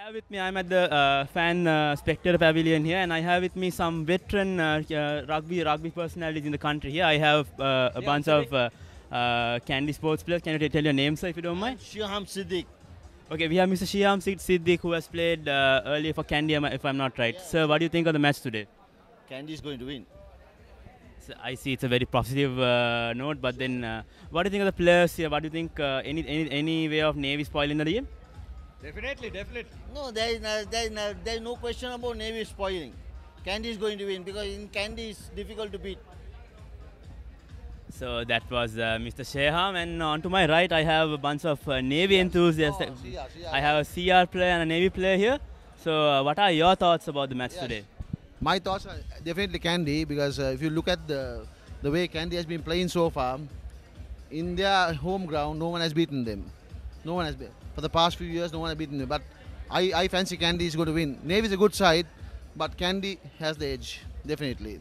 have with me, I'm at the fan spectator pavilion here, and I have with me some veteran rugby personalities in the country here. I have a bunch of Candy sports players. Can you tell your names, sir, if you don't mind? Shiham Siddiq. Okay, we have Mr. Shiham Siddiq, who has played earlier for Candy, if I'm not right. Sir, what do you think of the match today? Candy is going to win. So I see it's a very positive note, but then what do you think of the players here? What do you think? Any way of Navy spoiling the game? Definitely. No, there is no question about Navy spoiling. Candy is going to win because in Candy it's difficult to beat. So that was Mr. Sheham, and on to my right I have a bunch of Navy enthusiasts. I have a CR player and a Navy player here. So what are your thoughts about the match today? My thoughts are definitely Candy because if you look at the way Candy has been playing so far, in their home ground, no one has beaten them. No one has been. For the past few years, no one has beaten them. But I fancy Candy is going to win. Navy is a good side, but Candy has the edge, definitely.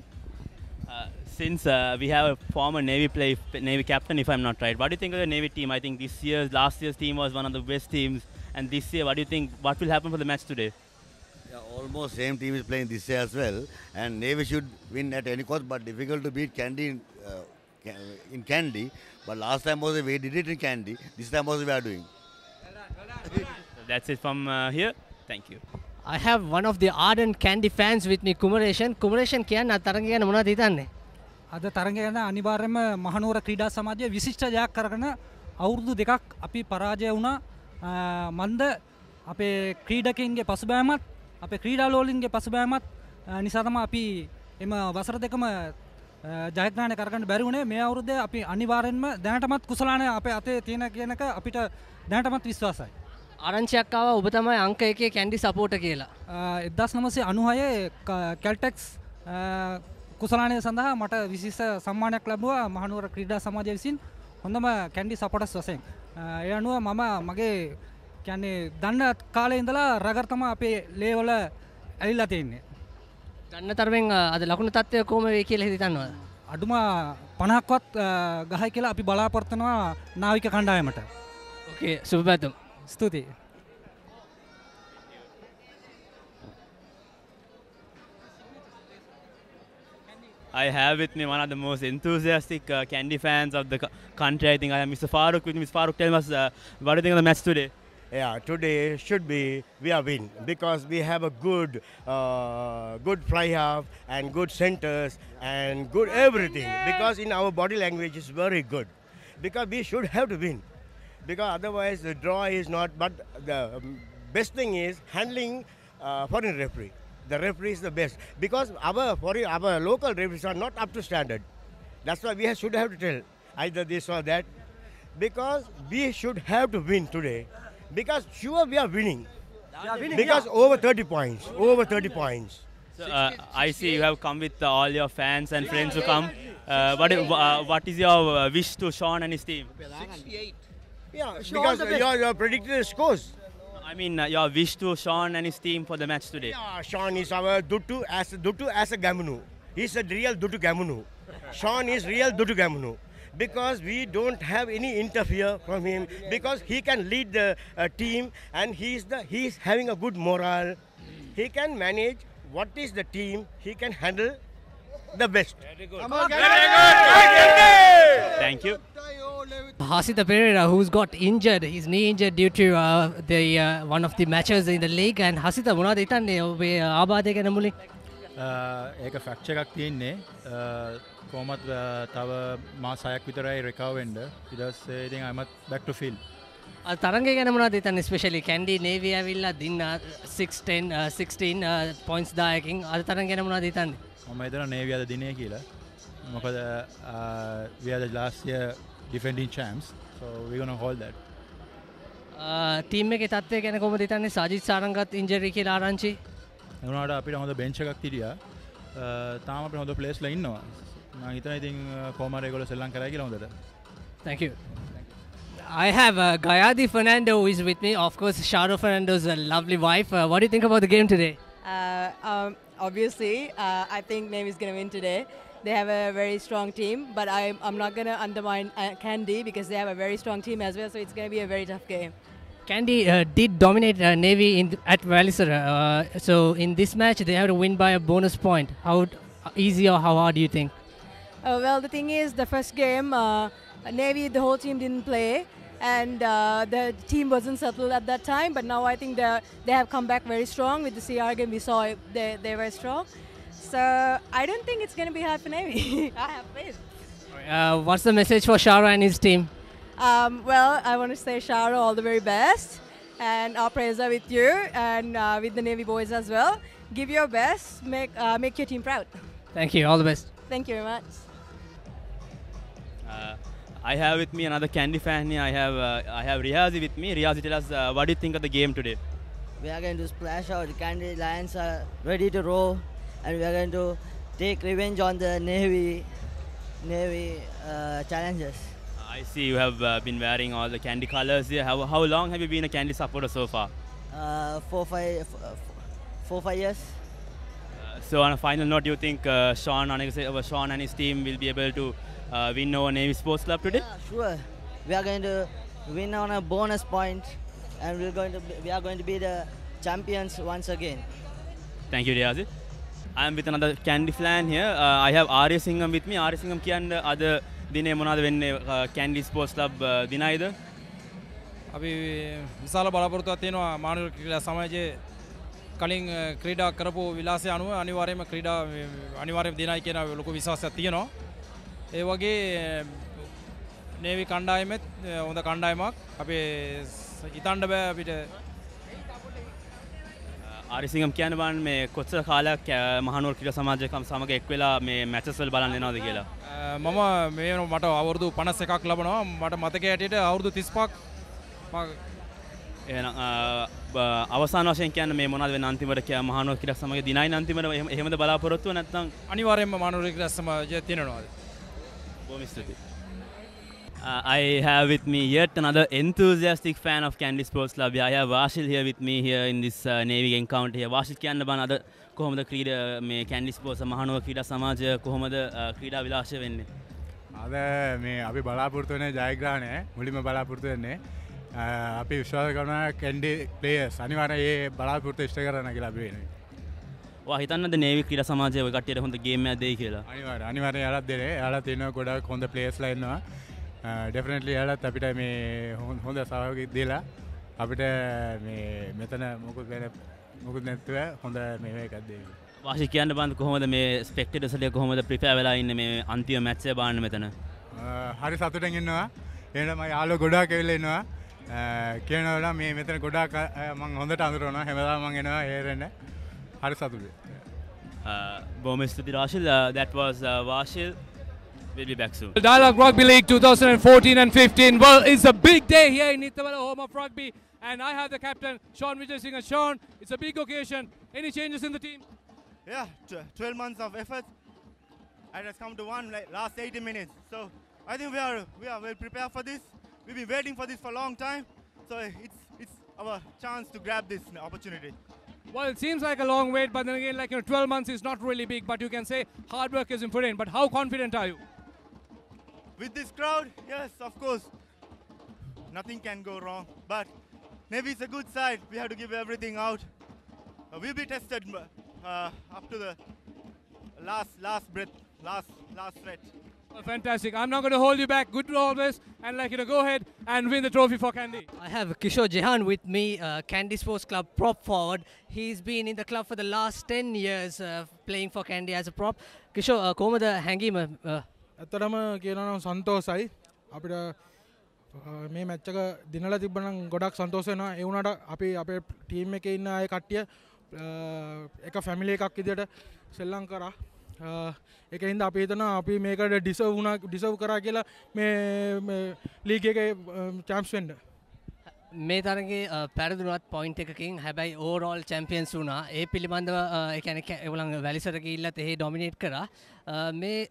Since we have a former Navy captain, if I'm not right, what do you think of the Navy team? I think last year's team was one of the best teams, and this year, what do you think? What will happen for the match today? Yeah, almost same team is playing this year as well, and Navy should win at any cost. But difficult to beat Candy in Candy. But last time also we did it in Candy. This time also we are doing. So that's it from here. Thank you. I have one of the ardent Candy fans with me, Kumareshan. Kumareshan, කියන්න අද තරඟය ගැන මොනවද හිතන්නේ? අද තරඟය ගැන අනිවාර්යයෙන්ම මහනුවර ක්‍රීඩා සමාජය විශිෂ්ට ජයක් කරගෙන අවුරුදු දෙකක් අපි පරාජය වුණා. මන්ද අපේ ක්‍රීඩකයන්ගේ පසුබෑමත් අපේ ක්‍රීඩාලෝලින්ගේ පසුබෑමත් නිසා තමයි අපි එම වසර දෙකම ජයග්‍රහණය කරගන්න බැරි වුණේ. මේ අවුරුද්දේ අපි අනිවාර්යෙන්ම දැනටමත් කුසලානේ අපේ අතේ තියෙන කියනක අපිට දැනටමත් විශ්වාසයි. ආරංචියක් ආවා ඔබ තමයි අංක 1 කැන්ඩි සපෝටර් කියලා. 1996 කැල්ටෙක්ස් කුසලානය සඳහා මට විශේෂ සම්මානයක් ලැබුවා මහනුවර ක්‍රීඩා සමාජය විසින් හොඳම කැන්ඩි සපෝටර්ස් වශයෙන්. ඒ අනුව මම මගේ කියන්නේ දන්න කාලේ ඉඳලා රගර් තමයි අපේ ලේවල ඇලිලා තියෙන්නේ. ගන්න තරමෙන් අද ලකුණු තත්ත්වය කොහොම වෙයි කියලා හිතනවද? අඩුම 50ක්වත් ගහයි කියලා අපි බලාපොරොත්තු වෙනවා නාවික කණ්ඩායමට. ඕකේ සුබපැතුම්. ස්තුතියි. I have with me one of the most enthusiastic Candy fans of the country. I think I have Mr. Farooq with me. Mr. Farooq, tell us what do you think of the match today? Yeah, today should be we are win because we have a good fly half and good centers and good everything. Because in our body language is very good. Because we should have to win. Because otherwise the draw is not. But the best thing is handling foreign referee. The referee is the best because our local referees are not up to standard. That's why we should have to tell either this or that. Because we should have to win today. Because sure we are winning. Because over 30 points. Over 30 points. So, I see you have come with all your fans and friends who come. What is your wish to Sean and his team? 68. Yeah, because your predicted scores. I mean, your wish to Sean and his team for the match today. Yeah, Sean is our Duttu as a Gamunu. He's a real Duttu Gamunu. Sean is real Duttu Gamunu. Because we don't have any interfere from him. Because he can lead the team and he's having a good morale. He can manage what is the team. He can handle the best. Very good. Thank you. Hasita Pereira, who's got injured, his knee injured due to one of the matches in the league. And Hasita, මොනවද හිතන්නේ ඔබේ ආබාධය ගැන මුලින්? ඒක ෆ්‍රැක්චර් එකක් තියෙන්නේ. කොහොමත් තව මාස 6ක් විතරයි රිකවර් වෙන්න. ඊට පස්සේ ඉතින් I'm back to field. අද තරඟය ගැන මොනවද හිතන්නේ? ස්පෙෂලි කැන්ඩි නේවි ඇවිල්ලා දින්න 16 points 10කින් අද තරඟය ගැන මොනවද හිතන්නේ? මම හිතනවා නේවි අද දිනේ කියලා. මොකද we are the last year defending champs, so we're going to hold that. Team එකේ තත්ත්වය ගැන කොහොමද හිතන්නේ? සජිත් සාරංගත් ඉන්ජරි කියලා ආරංචි. ඒ වුණාට අපිට හොඳ බෙන්ච් එකක් තිබියා. තාම අපිට හොඳ ප්ලේස්ලා ඉන්නවා. මම හිතනවා ඉතින් කොහොම හරි ඒගොල්ලෝ සෙල්ලම් කරයි කියලා හොඳට. Thank you. I have Gayadi Fernando who is with me. Of course, Sharo Fernando's a lovely wife. What do you think about the game today? Obviously, I think Navy is going to win today. They have a very strong team, but I'm not going to undermine Candy because they have a very strong team as well, so it's going to be a very tough game. Kandy did dominate Navy at Valisara. So in this match, they have to win by a bonus point. How easy or how hard do you think? Well, the thing is, the first game, Navy, the whole team didn't play, and the team wasn't settled at that time. But now I think they have come back very strong. With the CR game, we saw they were strong. So I don't think it's going to be hard for Navy. I have faith. What's the message for Shara and his team? Well, I want to say Shara all the very best, and our prayers are with you and with the Navy boys as well. Give your best, make your team proud. Thank you. All the best. Thank you very much. I have with me another Kandy fan here. I have Riyazi with me. Riyazi, tell us what do you think of the game today? We are going to splash out. The Kandy Lions are ready to roll, and we are going to take revenge on the Navy challengers. I see you have been wearing all the Kandy colors here. How long have you been a Kandy supporter so far? 4-5 years. So on a final note, do you think Sean and his team will be able to win over Navy Sports Club today? Yeah, sure. We are going to win on a bonus point, and we are going to be the champions once again. Thank you, Riyazi. I am with another Kandy fan here. I have Arya Singham with me. Arya Singham කියන්න අද දිනේ මොනවද වෙන්නේ Kandy Sports Club දිනයිද? අපි විශාල බලාපොරොත්තුවක් තියෙනවා මානව ක්‍රීඩා සමාජයේ කලින් ක්‍රීඩා කරපු විලාසය අනුව අනිවාර්යයෙන්ම දිනයි කියන ලොකු විශ්වාසයක් තියෙනවා. ඒ වගේ නේවි කණ්ඩායමෙත් හොඳ කණ්ඩායමක් අපි හිතන්න බෑ අපිට. ආරිසිංගම් කියන්න බලන්න මේ කොච්චර කාලයක් මහනුවර ක්‍රීඩා සමාජයකම සමග එක් වෙලා මේ මැචස් වල බලන්න එනවද කියලා? මම මට අවුරුදු 51ක් ලබනවා. මට මතකයේ හැටියට අවුරුදු 35ක් එහෙනම් අවසාන වශයෙන් කියන්න මේ මොනවද වෙන අන්තිමට මහනුවර ක්‍රීඩා සමාජයේ දිනයින අන්තිමට එහෙමද බලාපොරොත්තුව නැත්නම් අනිවාර්යයෙන්ම මහනුවර ක්‍රීඩා සමාජය තියෙනවද? බොහොම ස්තුතියි. I have with me yet another enthusiastic fan of Kandy Sports Club. I have Vashil here with me here in this Navy encounter here. Vashil කියන්න බන අද කොහොමද ක්‍රීඩා මේ Kandy Sports මහනුවර ක්‍රීඩා සමාජය කොහොමද ක්‍රීඩා විලාසය වෙන්නේ? අද මේ අපි බලාපොරොත්තු වෙන ජයග්‍රහණය මුලින්ම බලාපොරොත්තු වෙන්නේ අපි විශ්වාස කරනවා Kandy players අනිවාර්යයෙන් ඒ බලාපොරොත්තු ඉෂ්ට කරන්න කියලා අපි වෙනවා. ඔයා හිතන්නද නේවි ක්‍රීඩා සමාජයේ ඔය කට්ටියට හොඳ ගේම් එකක් දෙයි කියලා? අනිවාර්යයෙන් යාළුත් දෙන්නේ. යාළුත් තියෙනවා ගොඩක් හොඳ players-ලා ඉන්නවා. Definitely යාළුත් අපිට මේ හොඳ සහයෝගයක් දීලා අපිට මේ මෙතන මොකුත් නැතුව හොඳ මේ එකක් දෙන්න. වාසි කියන්න බං කොහොමද මේ ස්පෙක්ටේටර්ස් ලා කොහොමද ප්‍රිපෙයාර් වෙලා ඉන්නේ මේ අන්තිම මැච් එක බලන්න මෙතන? හරි සතුටින් ඉන්නවා. එහෙනම් මම යාළුවෝ ගොඩාක් ඇවිල්ලා ඉන්නවා. කියනවා මේ මෙතන ගොඩාක් මම හොඳට අඳුරනවා. හැමදාම මම එනවා හේරෙන්න. හරි සතුටුයි. බොහොම ස්තුතියි රාශිල්. That was Vashil. We'll be back soon. Dialogue Rugby League 2014 and 15. Well, it's a big day here in Nitawala, home of rugby. And I have the captain, Sean Vijay Singh. Sean, it's a big occasion. Any changes in the team? Yeah, 12 months of effort. And it's come to one last 80 minutes. So I think we are well prepared for this. We've been waiting for this for a long time. So it's our chance to grab this opportunity. Well, it seems like a long wait, but then again, 12 months is not really big, but you can say hard work is put in. But how confident are you? With this crowd, yes, of course, nothing can go wrong. But Navy is a good side. We have to give everything out. We'll be tested up to the last breath, last threat. Well, fantastic. I'm not going to hold you back. Good always. And go ahead and win the trophy for Kandy. I have Kishore Jehan with me, Kandy Sports Club prop forward. He's been in the club for the last 10 years playing for Kandy as a prop. Kishore, කොහොමද හැංගීම? ඇත්තටම කියනවා සන්තෝෂයි. අපිට මේ match එක දිනලා තිබ්බනම් ගොඩක් සන්තෝෂ වෙනවා. ඒ වුණාට අපි අපේ ටීම් එකේ ඉන්න අය කට්ටිය එක ෆැමිලි එකක් විදියට සෙල්ලම් කරා. ඒකින්ද අපි හිතනවා අපි මේකට ඩිසර්ව් කරා කියලා මේ ලීග් එකේ චැම්ප්ස් වෙන්න. මේ තරගේ පැරදුනත් පොයින්ට් එකකින් හැබැයි ඕවර්ऑल චැම්පියන්ස් වුණා. ඒ පිළිබඳව ඒ කියන්නේ ඒගොල්ලන් වැලිසර ගිහිල්ලත් එහෙ ඩොමිනේට් කරා. මේ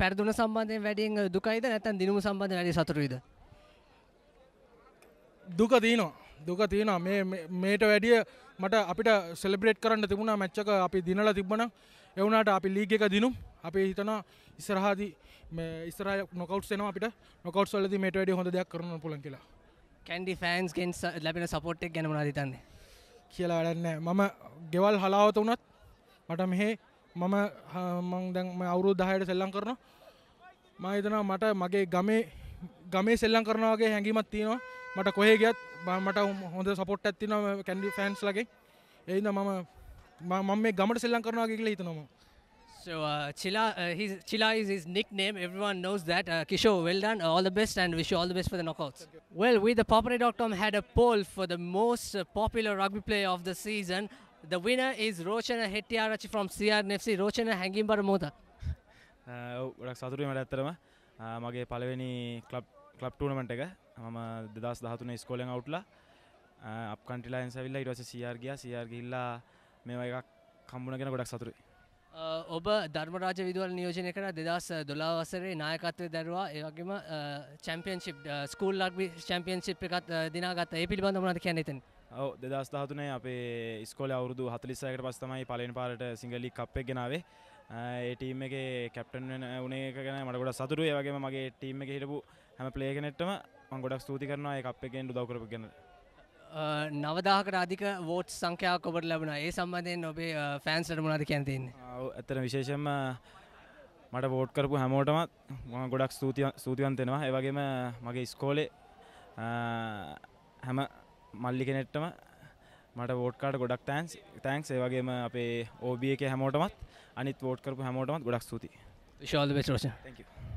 පැරදුන සම්බන්ධයෙන් වැඩියෙන් දුකයිද නැත්නම් දිනුම සම්බන්ධයෙන් වැඩි සතුටුයිද? දුක තියෙනවා. මේට වැඩිය මට අපිට සෙලිබ්‍රේට් කරන්න තිබුණා මැච් එක අපි දිනලා තිබ්බනම් ඒ වුණාට අපි ලීග් එක දිනුම්. අපි හිතනවා ඉස්සරහා නොකවුට්ස් එනවා අපිට. නොකවුට්ස් වලදී මේට වැඩිය හොඳ දෙයක් කරන්න පුළුවන් කියලා. කැන්ඩි ෆෑන්ස් ගෙන් ලැබෙන සපෝට් එක ගැන මොනවද හිතන්නේ? කියලා වැඩක් නැහැ. මම ගෙවල් හලාවත වුණත් මට මෙහෙ මම දැන් මම අවුරුදු 10ට සෙල්ලම් කරනවා. මම හිතනවා මට මගේ ගමේ සෙල්ලම් කරනවා වගේ හැඟීමක් තියෙනවා. මට කොහේ ගියත් මට හොඳ සපෝට් එකක් තියෙනවා කැන්ඩි ෆෑන්ස් ලගේ. ඒ හින්දා මම මේ ගමට සෙල්ලම් කරනවා කියලා හිතනවා මම. So Chila is his nickname. Everyone knows that. Kishore, well done. All the best and wish you all the best for the knockouts. Well, we the Poppery.com had a poll for the most popular rugby player of the season. The winner is Rochana Hettiarachchi from CRNFC. Rochana හැංගීම් මොකද? ගොඩක් සතුටුයි මට ඇත්තටම. මගේ පළවෙනි club tournament එක මම 2013 ඉස්කෝලෙන් අවුට්ලා up country lions ඇවිල්ලා ඊට පස්සේ CR ගියා. CR ගිහිල්ලා මේවා එකක් හම්බුණා ගැන ගොඩක් සතුටුයි. ඔබ ධර්මරාජ විදුහල් නියෝජනය කරා 2012 වසරේ නායකත්වයේ දරුවා ඒ වගේම චැම්පියන්ෂිප් ස්කූල් රග්බි චැම්පියන්ෂිප් එකත් දිනාගත්තා. ඒ පිළිබඳව මොනවද කියන්න හිතන්නේ? ඔව් 2013 අපේ ඉස්කෝලේ අවුරුදු 46කට පස්සේ තමයි පළවෙනි පාරට සිංගල් ලීග් කප් එක ගෙනාවේ. ඒ ටීම් එකේ කැප්ටන් වුණේ එක ගැන මට ගොඩක් සතුටුයි. ඒ වගේම මගේ ටීම් එකේ හිටපු හැම ප්ලේයර් කෙනෙක්ටම මම ගොඩක් ස්තුති කරනවා ඒ කප් එක ගෙන්න උදව් කරපු ගැන. 9000කට අධික වෝට් සංඛ්‍යාවක් ඔබට ලැබුණා. ඒ සම්බන්ධයෙන් ඔබේ ෆෑන්ස්ලට මොනවද කියන්න තියෙන්නේ? ඔව් ඇත්තටම විශේෂයෙන්ම මට වෝට් කරපු හැමෝටම මම ගොඩක් ස්තුතිවන්ත වෙනවා. ඒ වගේම මගේ ඉස්කෝලේ හැම මල්ලි කෙනෙක්ටම මට වෝට් කාට ගොඩක් තෑන්ක්ස්. ඒ වගේම අපේ OB එකේ හැමෝටමත් අනිත් වෝට් කරපු හැමෝටමත් ගොඩක් ස්තුතියි. Wish you all the best, Roshan. Thank you.